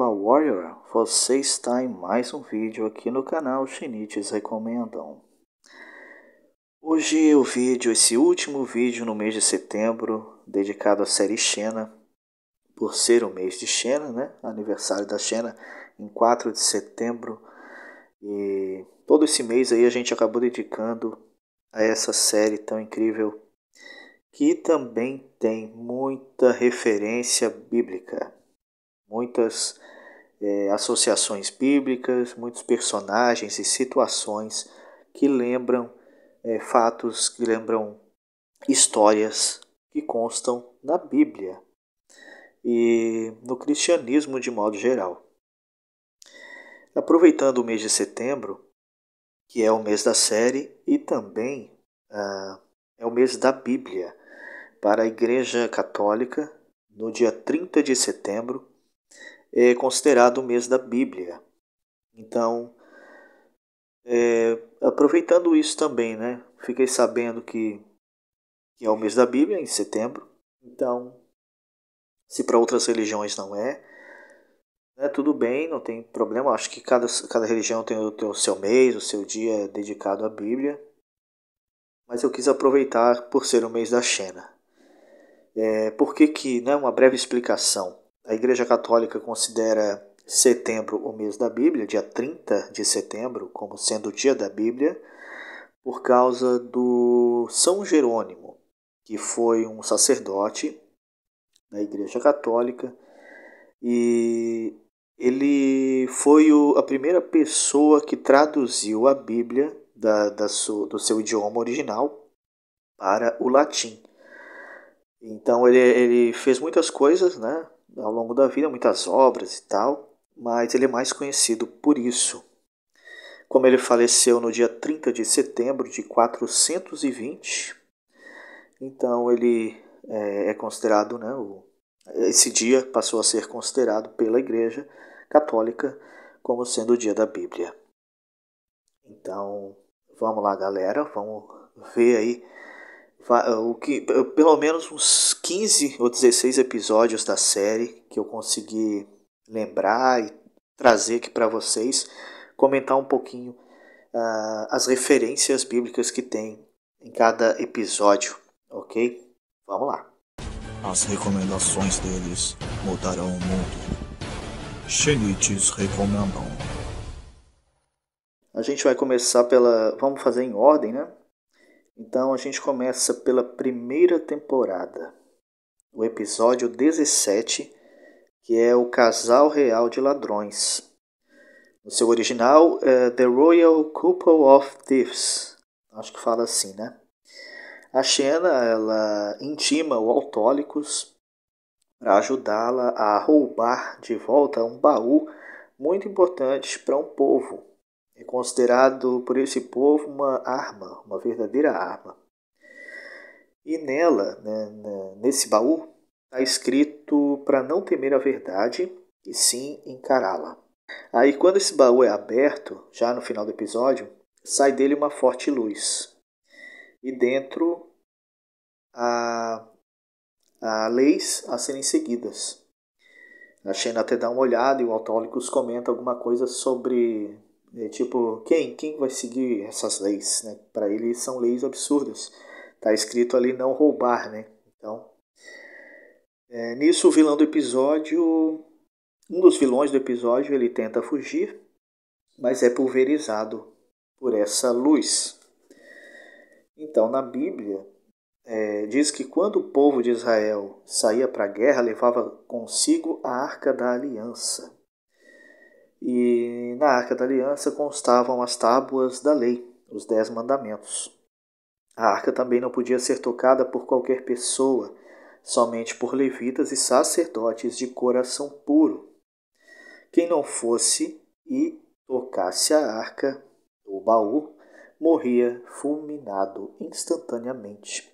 Olá Warrior, você está em mais um vídeo aqui no canal Shinichis Recomendam. Hoje esse último vídeo no mês de setembro, dedicado à série Xena, por ser o mês de Xena, né? Aniversário da Xena em 4 de setembro. E todo esse mês aí a gente acabou dedicando a essa série tão incrível, que também tem muita referência bíblica, muitas associações bíblicas, muitos personagens e situações que lembram fatos, que lembram histórias que constam na Bíblia e no cristianismo de modo geral. Aproveitando o mês de setembro, que é o mês da série e também é o mês da Bíblia, para a Igreja Católica, no dia 30 de setembro, é considerado o mês da Bíblia. Então, aproveitando isso também, né? Fiquei sabendo que é o mês da Bíblia, em setembro. Então, se para outras religiões não é, né, tudo bem, não tem problema. Acho que cada religião tem o seu mês, o seu dia dedicado à Bíblia. Mas eu quis aproveitar por ser o mês da Xena. Por que, né, uma breve explicação. A Igreja Católica considera setembro o mês da Bíblia, dia 30 de setembro, como sendo o dia da Bíblia, por causa do São Jerônimo, que foi um sacerdote da Igreja Católica, e ele foi a primeira pessoa que traduziu a Bíblia do seu idioma original para o latim. Então ele fez muitas coisas, né, ao longo da vida, muitas obras e tal, mas ele é mais conhecido por isso. Como ele faleceu no dia 30 de setembro de 420, então ele é considerado, né, esse dia passou a ser considerado pela Igreja Católica como sendo o dia da Bíblia. Então, vamos lá, galera, vamos ver aí o que pelo menos uns 15 ou 16 episódios da série que eu consegui lembrar e trazer aqui para vocês, comentar um pouquinho as referências bíblicas que tem em cada episódio, ok? Vamos lá. As recomendações deles mudarão o mundo. Shinichis Recomendam. A gente vai começar vamos fazer em ordem, né? Então a gente começa pela primeira temporada, o episódio 17, que é o Casal Real de Ladrões. No seu original, The Royal Couple of Thieves. Acho que fala assim, né? A Xena, ela intima o Autólicos para ajudá-la a roubar de volta um baú muito importante para um povo. É considerado por esse povo uma arma, uma verdadeira arma. E nela, né, nesse baú, está escrito para não temer a verdade e sim encará-la. Aí quando esse baú é aberto, já no final do episódio, sai dele uma forte luz. E dentro há leis a serem seguidas. A Xena até dá uma olhada e o Autólicos comenta alguma coisa sobre, tipo, quem vai seguir essas leis? Né? Para ele são leis absurdas. Está escrito ali não roubar, né? Então, nisso o vilão do episódio, um dos vilões do episódio, ele tenta fugir, mas é pulverizado por essa luz. Então, na Bíblia, diz que quando o povo de Israel saía para a guerra, levava consigo a Arca da Aliança. E na Arca da Aliança constavam as tábuas da lei, os 10 mandamentos. A arca também não podia ser tocada por qualquer pessoa, somente por levitas e sacerdotes de coração puro. Quem não fosse e tocasse a arca, o baú, morria fulminado instantaneamente.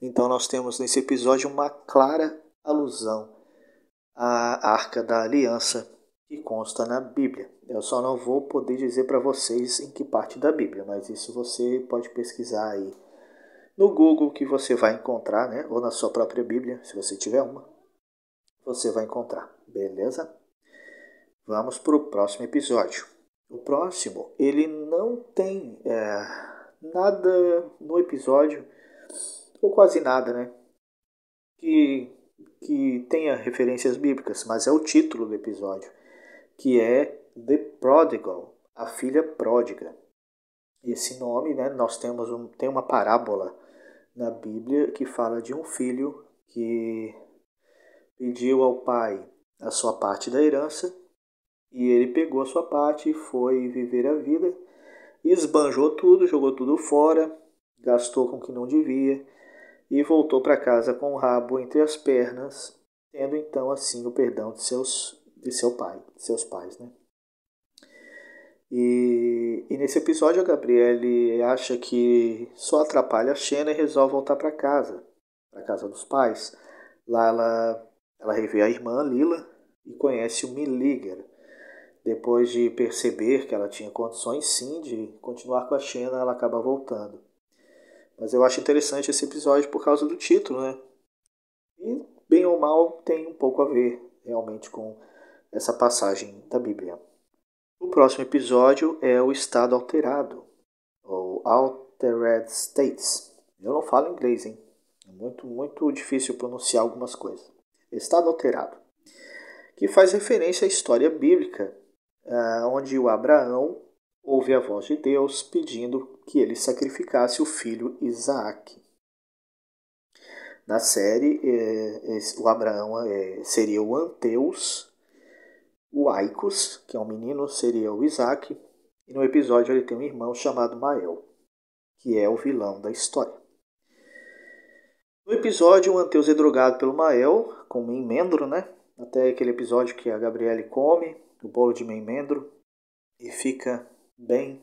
Então nós temos nesse episódio uma clara alusão à Arca da Aliança que consta na Bíblia. Eu só não vou poder dizer para vocês em que parte da Bíblia, mas isso você pode pesquisar aí no Google que você vai encontrar, né? Ou na sua própria Bíblia, se você tiver uma, você vai encontrar, beleza? Vamos para o próximo episódio. O próximo, ele não tem nada no episódio, ou quase nada, né? Que tenha referências bíblicas, mas é o título do episódio, que é The Prodigal, a filha pródiga. Esse nome, né, nós tem uma parábola na Bíblia que fala de um filho que pediu ao pai a sua parte da herança e ele pegou a sua parte e foi viver a vida, esbanjou tudo, jogou tudo fora, gastou com o que não devia e voltou para casa com o rabo entre as pernas, tendo então assim o perdão de seus pais, né? E nesse episódio a Gabrielle acha que só atrapalha a Xena e resolve voltar para casa dos pais. Lá ela revê a irmã Lila e conhece o Milliger. Depois de perceber que ela tinha condições sim de continuar com a Xena, ela acaba voltando. Mas eu acho interessante esse episódio por causa do título, né? E, bem ou mal, tem um pouco a ver realmente com essa passagem da Bíblia. O próximo episódio é o Estado Alterado, ou Altered States. Eu não falo inglês, hein? É muito difícil pronunciar algumas coisas. Estado Alterado, que faz referência à história bíblica, onde o Abraão ouve a voz de Deus pedindo que ele sacrificasse o filho Isaac. Na série, o Abraão seria o Anteus, o Aicos, que é um menino, seria o Isaac, e no episódio ele tem um irmão chamado Mael, que é o vilão da história. No episódio, o Anteus é drogado pelo Mael, com memendro, né? Até aquele episódio que a Gabrielle come o bolo de memendro e fica bem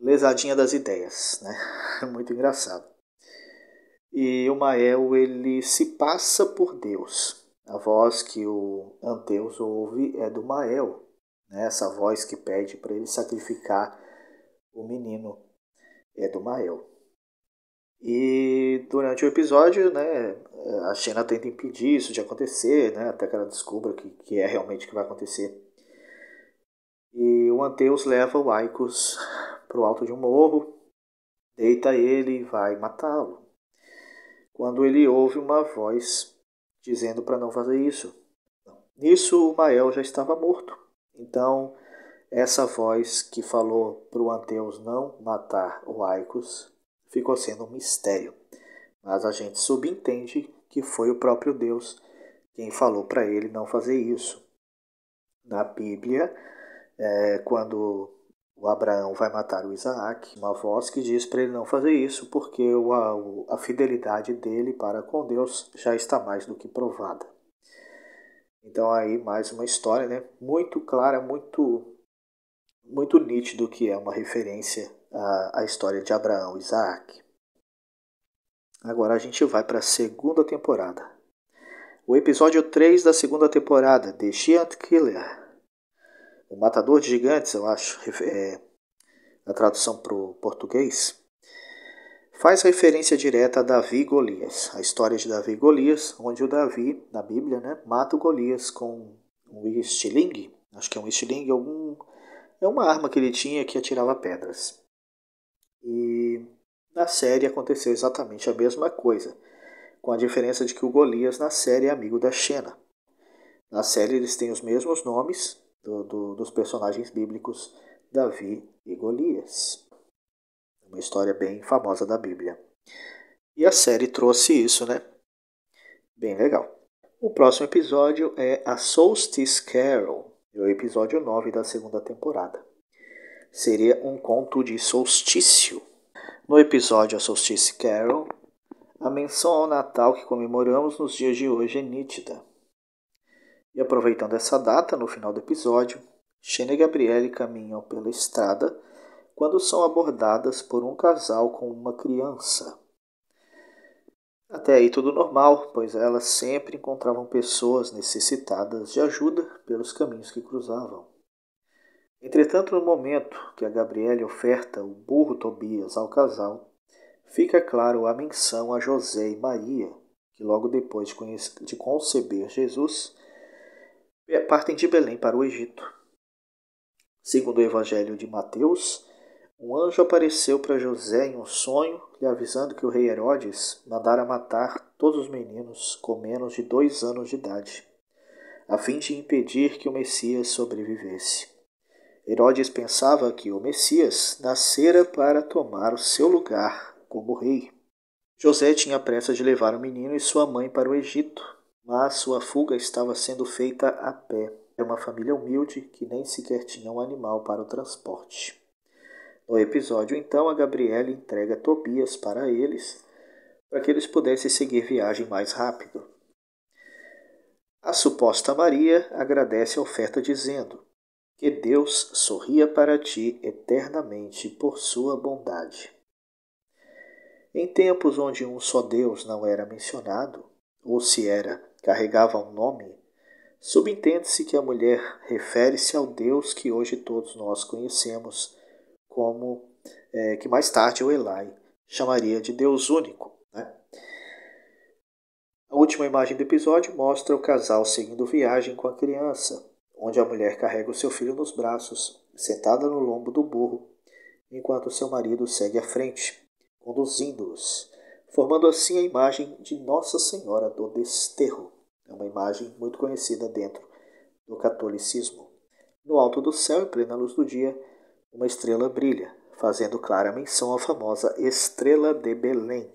lesadinha das ideias, né? Muito engraçado. E o Mael, ele se passa por Deus. A voz que o Anteus ouve é do Mael, né? Essa voz que pede para ele sacrificar o menino é do Mael. E durante o episódio, né, a Xena tenta impedir isso de acontecer, né, até que ela descubra que é realmente o que vai acontecer. E o Anteus leva o Aicos para o alto de um morro, deita ele e vai matá-lo. Quando ele ouve uma voz dizendo para não fazer isso. Nisso o Mael já estava morto. Então essa voz que falou para o Anteus não matar o Aicos ficou sendo um mistério. Mas a gente subentende que foi o próprio Deus quem falou para ele não fazer isso. Na Bíblia, quando o Abraão vai matar o Isaac, uma voz que diz para ele não fazer isso porque a fidelidade dele para com Deus já está mais do que provada. Então aí mais uma história, né, muito clara, muito nítido que é uma referência à história de Abraão e Isaac. Agora a gente vai para a segunda temporada. O episódio 3 da segunda temporada, The Giant Killer. O Matador de Gigantes, eu acho, a tradução para o português, faz referência direta a Davi e Golias. A história de Davi e Golias, onde o Davi, na Bíblia, né, mata o Golias com um estilingue. Acho que é um estilingue, é uma arma que ele tinha que atirava pedras. E na série aconteceu exatamente a mesma coisa, com a diferença de que o Golias na série é amigo da Xena. Na série eles têm os mesmos nomes dos personagens bíblicos Davi e Golias. Uma história bem famosa da Bíblia. E a série trouxe isso, né? Bem legal. O próximo episódio é a Solstice Carol, é o episódio 9 da segunda temporada. Seria um conto de solstício. No episódio A Solstice Carol, a menção ao Natal que comemoramos nos dias de hoje é nítida. E aproveitando essa data, no final do episódio, Xena e Gabrielle caminham pela estrada quando são abordadas por um casal com uma criança. Até aí tudo normal, pois elas sempre encontravam pessoas necessitadas de ajuda pelos caminhos que cruzavam. Entretanto, no momento que a Gabrielle oferta o burro Tobias ao casal, fica claro a menção a José e Maria, que logo depois de conceber Jesus, partem de Belém para o Egito. Segundo o Evangelho de Mateus, um anjo apareceu para José em um sonho, lhe avisando que o rei Herodes mandara matar todos os meninos com menos de 2 anos de idade, a fim de impedir que o Messias sobrevivesse. Herodes pensava que o Messias nascera para tomar o seu lugar como rei. José tinha pressa de levar o menino e sua mãe para o Egito, mas sua fuga estava sendo feita a pé. Era uma família humilde que nem sequer tinha um animal para o transporte. No episódio, então, a Gabriele entrega Tobias para eles, para que eles pudessem seguir viagem mais rápido. A suposta Maria agradece a oferta dizendo: que Deus sorria para ti eternamente por sua bondade. Em tempos onde um só Deus não era mencionado, ou se era, carregava um nome, subentende-se que a mulher refere-se ao Deus que hoje todos nós conhecemos como, que mais tarde o Elai chamaria de Deus único. Né? A última imagem do episódio mostra o casal seguindo viagem com a criança, onde a mulher carrega o seu filho nos braços, sentada no lombo do burro, enquanto seu marido segue à frente, conduzindo-os, formando assim a imagem de Nossa Senhora do Desterro. É uma imagem muito conhecida dentro do catolicismo. No alto do céu, em plena luz do dia, uma estrela brilha, fazendo clara menção à famosa Estrela de Belém.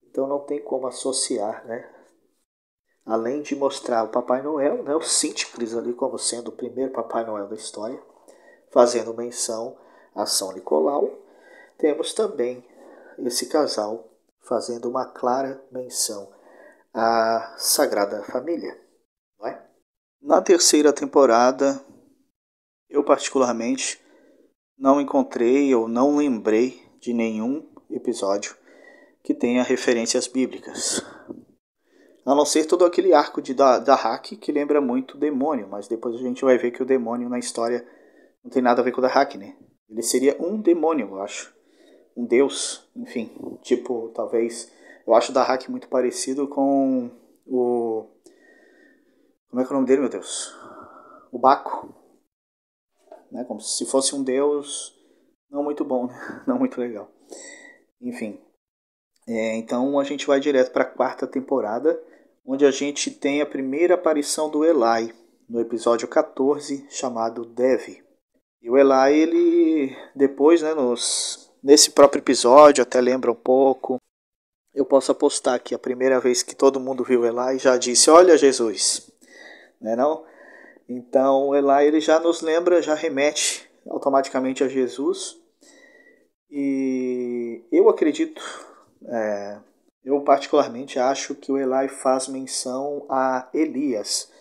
Então não tem como associar, né? Além de mostrar o Papai Noel, né, o Sinterklaas ali como sendo o primeiro Papai Noel da história, fazendo menção a São Nicolau, temos também esse casal fazendo uma clara menção à Sagrada Família. Não é? Na terceira temporada, eu particularmente não encontrei ou não lembrei de nenhum episódio que tenha referências bíblicas. A não ser todo aquele arco da Hack que lembra muito o demônio, mas depois a gente vai ver que o demônio na história não tem nada a ver com o da Hack, né? Ele seria um demônio, eu acho. Um deus, enfim. Tipo, talvez... Eu acho o da Hack muito parecido com o... Como é que é o nome dele, meu Deus? O Baco. Né? Como se fosse um deus não muito bom, né? Não muito legal. Enfim. Então a gente vai direto para a quarta temporada, onde a gente tem a primeira aparição do Eli, no episódio 14, chamado Dev. E o Eli, ele depois, né, nesse próprio episódio, até lembra um pouco, eu posso apostar que a primeira vez que todo mundo viu o Eli já disse, olha Jesus, né, não? Então o Eli, ele já nos lembra, já remete automaticamente a Jesus. E eu acredito, eu particularmente acho que o Eli faz menção a Elias,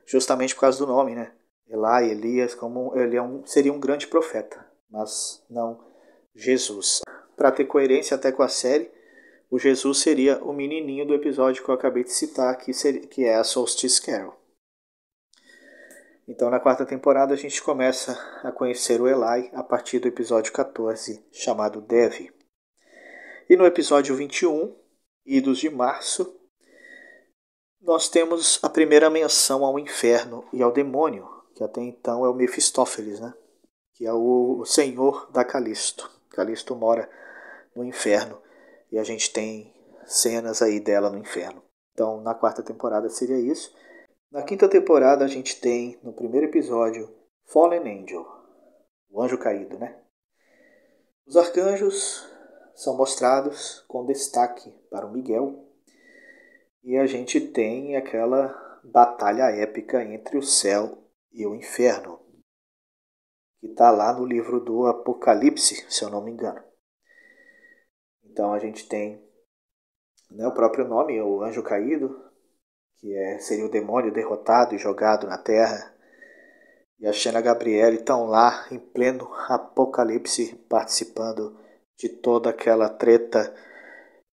justamente por causa do nome, né? Eli, Elias, como ele seria um grande profeta, mas não Jesus. Para ter coerência até com a série, o Jesus seria o menininho do episódio que eu acabei de citar, que é a Solstice Carol. Então, na quarta temporada, a gente começa a conhecer o Eli a partir do episódio 14, chamado Dev. E no episódio 21, Idos de Março, nós temos a primeira menção ao inferno e ao demônio, que até então é o Mefistófeles, né? Que é o senhor da Calisto. Calisto mora no inferno e a gente tem cenas aí dela no inferno. Então, na quarta temporada seria isso. Na quinta temporada a gente tem, no primeiro episódio, Fallen Angel, o anjo caído, né? Os arcanjos são mostrados com destaque para o Miguel e a gente tem aquela batalha épica entre o céu e o inferno, que está lá no livro do Apocalipse, se eu não me engano. Então a gente tem, né, o próprio nome, o anjo caído, que seria o demônio derrotado e jogado na terra. E a Xena Gabriele estão lá em pleno apocalipse, participando de toda aquela treta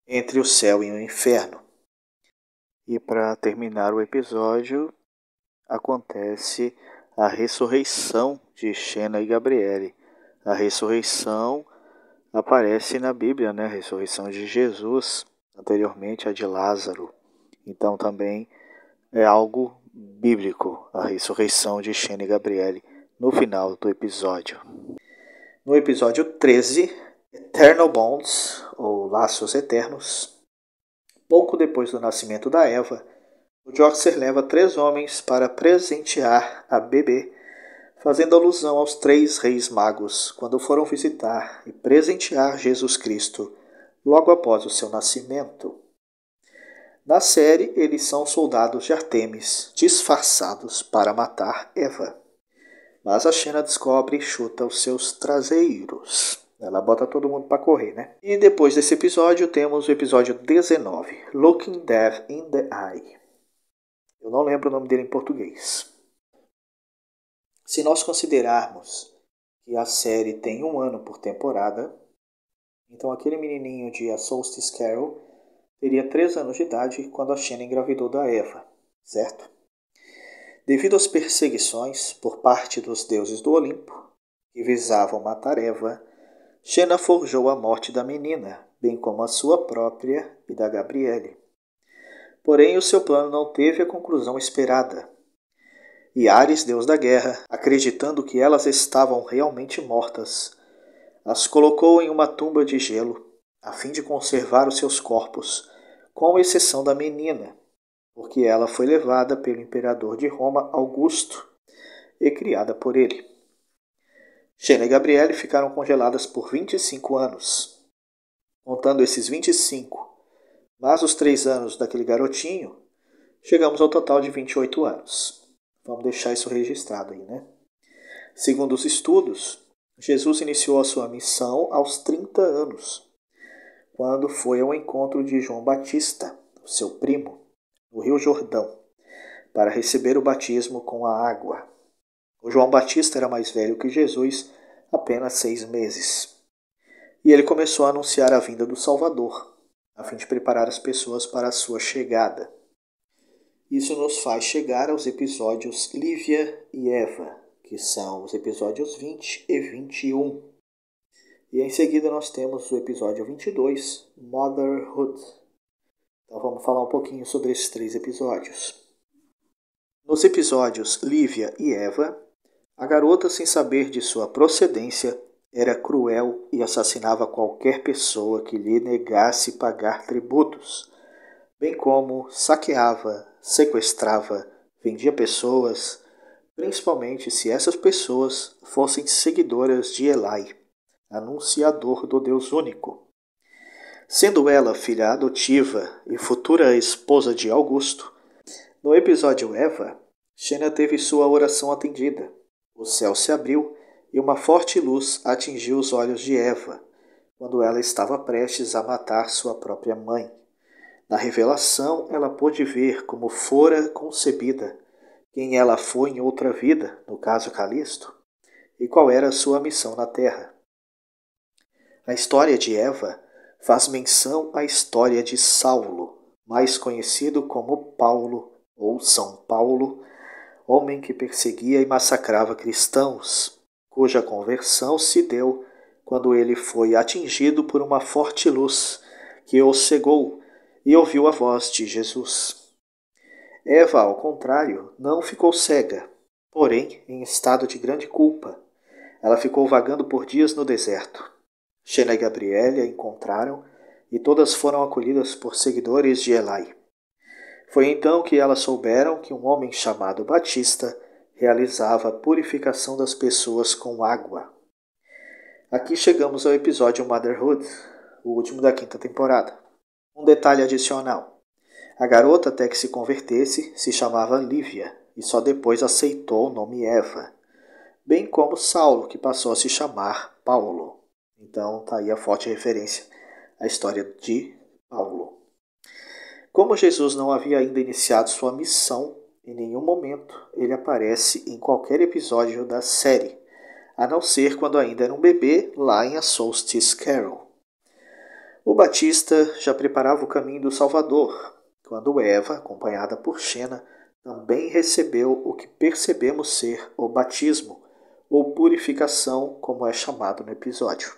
entre o céu e o inferno. E para terminar o episódio, acontece a ressurreição de Xena e Gabriele. A ressurreição aparece na Bíblia, né? A ressurreição de Jesus, anteriormente a de Lázaro. Então também é algo bíblico a ressurreição de Shane e Gabrielle no final do episódio. No episódio 13, Eternal Bonds, ou Laços Eternos, pouco depois do nascimento da Eva, o Joxer leva 3 homens para presentear a bebê, fazendo alusão aos 3 reis magos quando foram visitar e presentear Jesus Cristo logo após o seu nascimento. Na série, eles são soldados de Artemis, disfarçados para matar Eva. Mas a Xena descobre e chuta os seus traseiros. Ela bota todo mundo para correr, né? E depois desse episódio, temos o episódio 19, Looking Death in the Eye. Eu não lembro o nome dele em português. Se nós considerarmos que a série tem 1 ano por temporada, então aquele menininho de A Solstice Carol teria 3 anos de idade quando a Xena engravidou da Eva, certo? Devido às perseguições por parte dos deuses do Olimpo, que visavam matar Eva, Xena forjou a morte da menina, bem como a sua própria e da Gabrielle. Porém, o seu plano não teve a conclusão esperada. E Ares, deus da guerra, acreditando que elas estavam realmente mortas, as colocou em uma tumba de gelo, a fim de conservar os seus corpos, com exceção da menina, porque ela foi levada pelo imperador de Roma, Augusto, e criada por ele. Xena e Gabrielle ficaram congeladas por 25 anos. Contando esses 25, mais os 3 anos daquele garotinho, chegamos ao total de 28 anos. Vamos deixar isso registrado aí, né? Segundo os estudos, Jesus iniciou a sua missão aos 30 anos, quando foi ao encontro de João Batista, seu primo, no Rio Jordão, para receber o batismo com a água. O João Batista era mais velho que Jesus, apenas 6 meses. E ele começou a anunciar a vinda do Salvador, a fim de preparar as pessoas para a sua chegada. Isso nos faz chegar aos episódios Lívia e Eva, que são os episódios 20 e 21. E em seguida nós temos o episódio 22, Motherhood. Então vamos falar um pouquinho sobre esses 3 episódios. Nos episódios Lívia e Eva, a garota, sem saber de sua procedência, era cruel e assassinava qualquer pessoa que lhe negasse pagar tributos, bem como saqueava, sequestrava, vendia pessoas, principalmente se essas pessoas fossem seguidoras de Eli, anunciador do Deus único. Sendo ela filha adotiva e futura esposa de Augusto, no episódio Eva, Xena teve sua oração atendida. O céu se abriu e uma forte luz atingiu os olhos de Eva, quando ela estava prestes a matar sua própria mãe. Na revelação, ela pôde ver como fora concebida, quem ela foi em outra vida, no caso Calisto, e qual era a sua missão na Terra. A história de Eva faz menção à história de Saulo, mais conhecido como Paulo ou São Paulo, homem que perseguia e massacrava cristãos, cuja conversão se deu quando ele foi atingido por uma forte luz que o cegou e ouviu a voz de Jesus. Eva, ao contrário, não ficou cega, porém em estado de grande culpa. Ela ficou vagando por dias no deserto. Xena e Gabrielle a encontraram e todas foram acolhidas por seguidores de Eli. Foi então que elas souberam que um homem chamado Batista realizava a purificação das pessoas com água. Aqui chegamos ao episódio Motherhood, o último da 5ª temporada. Um detalhe adicional. A garota, até que se convertesse, se chamava Lívia e só depois aceitou o nome Eva, bem como Saulo, que passou a se chamar Paulo. Então está aí a forte referência à história de Paulo. Como Jesus não havia ainda iniciado sua missão, em nenhum momento ele aparece em qualquer episódio da série, a não ser quando ainda era um bebê lá em A Solstice Carol. O Batista já preparava o caminho do Salvador, quando Eva, acompanhada por Xena, também recebeu o que percebemos ser o batismo, ou purificação, como é chamado no episódio.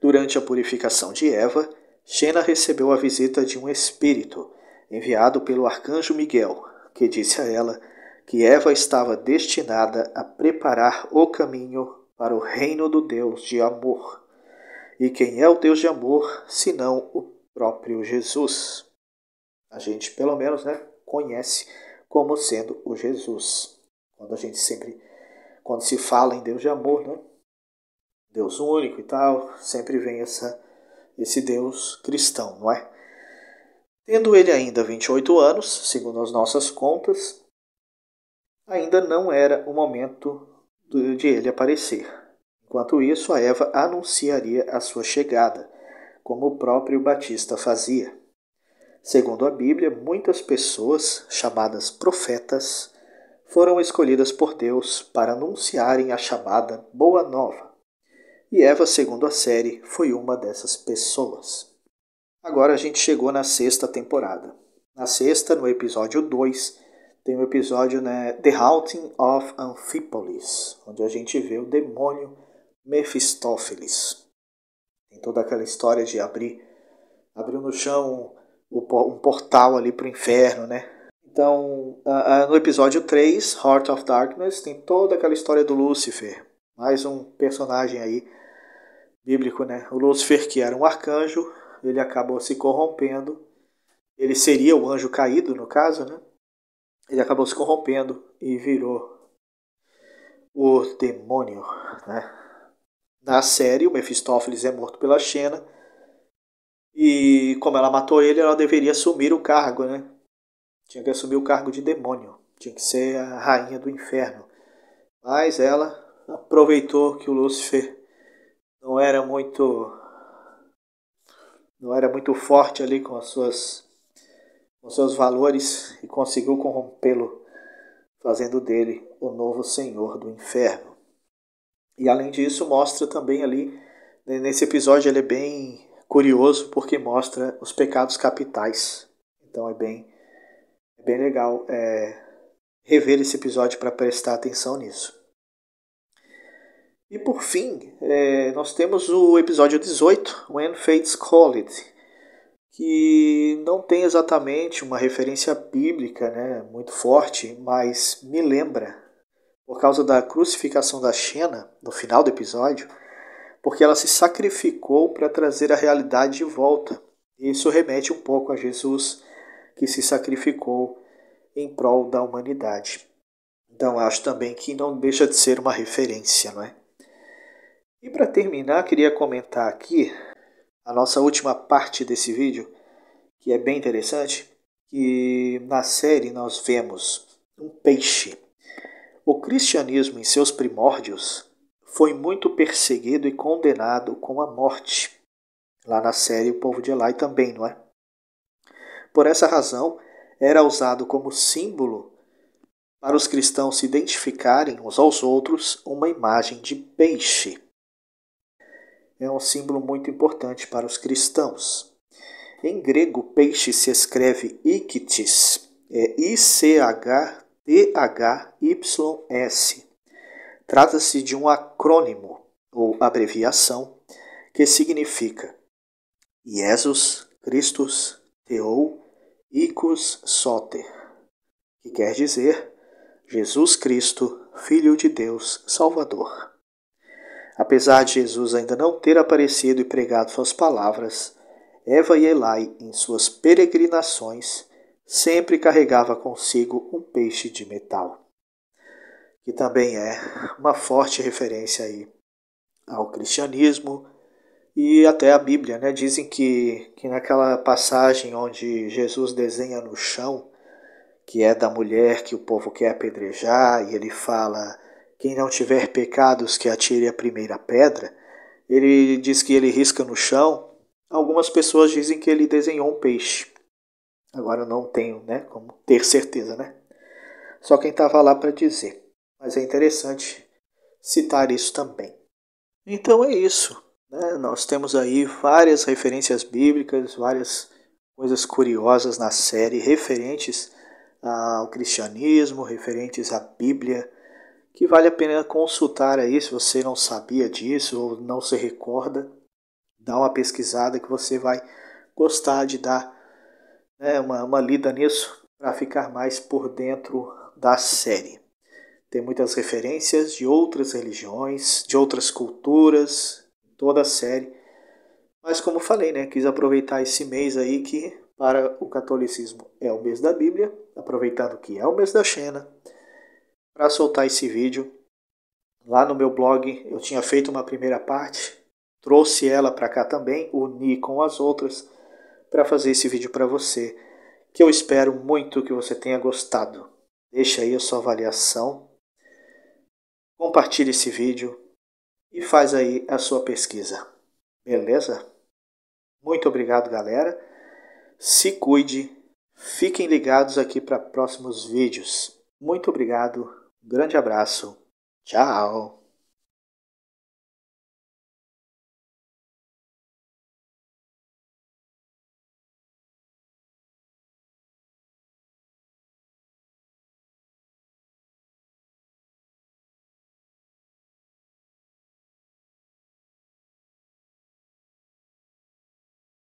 Durante a purificação de Eva, Xena recebeu a visita de um espírito, enviado pelo arcanjo Miguel, que disse a ela que Eva estava destinada a preparar o caminho para o reino do Deus de amor. E quem é o Deus de amor, senão o próprio Jesus? A gente, pelo menos, conhece como sendo o Jesus. Quando se fala em Deus de amor, Deus único e tal, sempre vem esse Deus cristão, não é? Tendo ele ainda 28 anos, segundo as nossas contas, ainda não era o momento de ele aparecer. Enquanto isso, a Eva anunciaria a sua chegada, como o próprio Batista fazia. Segundo a Bíblia, muitas pessoas, chamadas profetas, foram escolhidas por Deus para anunciarem a chamada Boa Nova. E Eva, segundo a série, foi uma dessas pessoas. Agora a gente chegou na 6ª temporada. Na 6ª, no episódio 2, tem o episódio The Haunting of Amphipolis, onde a gente vê o demônio Mefistófeles. Tem toda aquela história de abriu no chão um portal ali para o inferno, Então, no episódio 3, Heart of Darkness, tem toda aquela história do Lúcifer. Mais um personagem aí bíblico, O Lúcifer, que era um arcanjo, ele acabou se corrompendo. Ele seria o anjo caído, no caso, Ele acabou se corrompendo e virou o demônio, Na série, o Mefistófeles é morto pela Xena. E como ela matou ele, ela deveria assumir o cargo, Tinha que assumir o cargo de demônio. Tinha que ser a rainha do inferno. Mas ela aproveitou que o Lúcifer não era muito forte ali com seus valores e conseguiu corrompê-lo, fazendo dele o novo senhor do inferno. E além disso, mostra também ali, nesse episódio ele é bem curioso porque mostra os pecados capitais. Então é bem legal rever esse episódio para prestar atenção nisso. E por fim, nós temos o episódio 18, When Fates Call It, que não tem exatamente uma referência bíblica muito forte, mas me lembra, por causa da crucificação da Xena, no final do episódio, porque ela se sacrificou para trazer a realidade de volta. E isso remete um pouco a Jesus, que se sacrificou em prol da humanidade. Então acho também que não deixa de ser uma referência, E para terminar, queria comentar aqui a nossa última parte desse vídeo, que é bem interessante, que na série nós vemos um peixe. O cristianismo em seus primórdios foi muito perseguido e condenado com a morte. Lá na série o povo de Eli também, Por essa razão, era usado como símbolo para os cristãos se identificarem uns aos outros uma imagem de peixe. É um símbolo muito importante para os cristãos. Em grego, peixe se escreve iktis, I-C-H-T-H-Y-S. Trata-se de um acrônimo, ou abreviação, que significa Iesus Christus Theou Ikos Soter, que quer dizer Jesus Cristo, Filho de Deus, Salvador. Apesar de Jesus ainda não ter aparecido e pregado suas palavras, Eva e Eli, em suas peregrinações, sempre carregava consigo um peixe de metal, que também é uma forte referência aí ao cristianismo e até à Bíblia. Dizem que naquela passagem onde Jesus desenha no chão, que é da mulher que o povo quer apedrejar, e ele fala: quem não tiver pecados que atire a primeira pedra, ele diz que ele risca no chão. Algumas pessoas dizem que ele desenhou um peixe. Agora eu não tenho como ter certeza, Só quem estava lá para dizer. Mas é interessante citar isso também. Então é isso. Nós temos aí várias referências bíblicas, várias coisas curiosas na série, referentes ao cristianismo, referentes à Bíblia, que vale a pena consultar aí se você não sabia disso ou não se recorda. Dá uma pesquisada que você vai gostar de dar uma lida nisso para ficar mais por dentro da série. Tem muitas referências de outras religiões, de outras culturas, toda a série. Mas como falei, né, quis aproveitar esse mês aí que para o catolicismo é o mês da Bíblia, aproveitando que é o mês da Shena, para soltar esse vídeo. Lá no meu blog eu tinha feito uma primeira parte, trouxe ela para cá também, uni com as outras para fazer esse vídeo para você, que eu espero muito que você tenha gostado. Deixa aí a sua avaliação, compartilhe esse vídeo e faz aí a sua pesquisa. Beleza? Muito obrigado, galera. Se cuide. Fiquem ligados aqui para próximos vídeos. Muito obrigado. Um grande abraço. Tchau.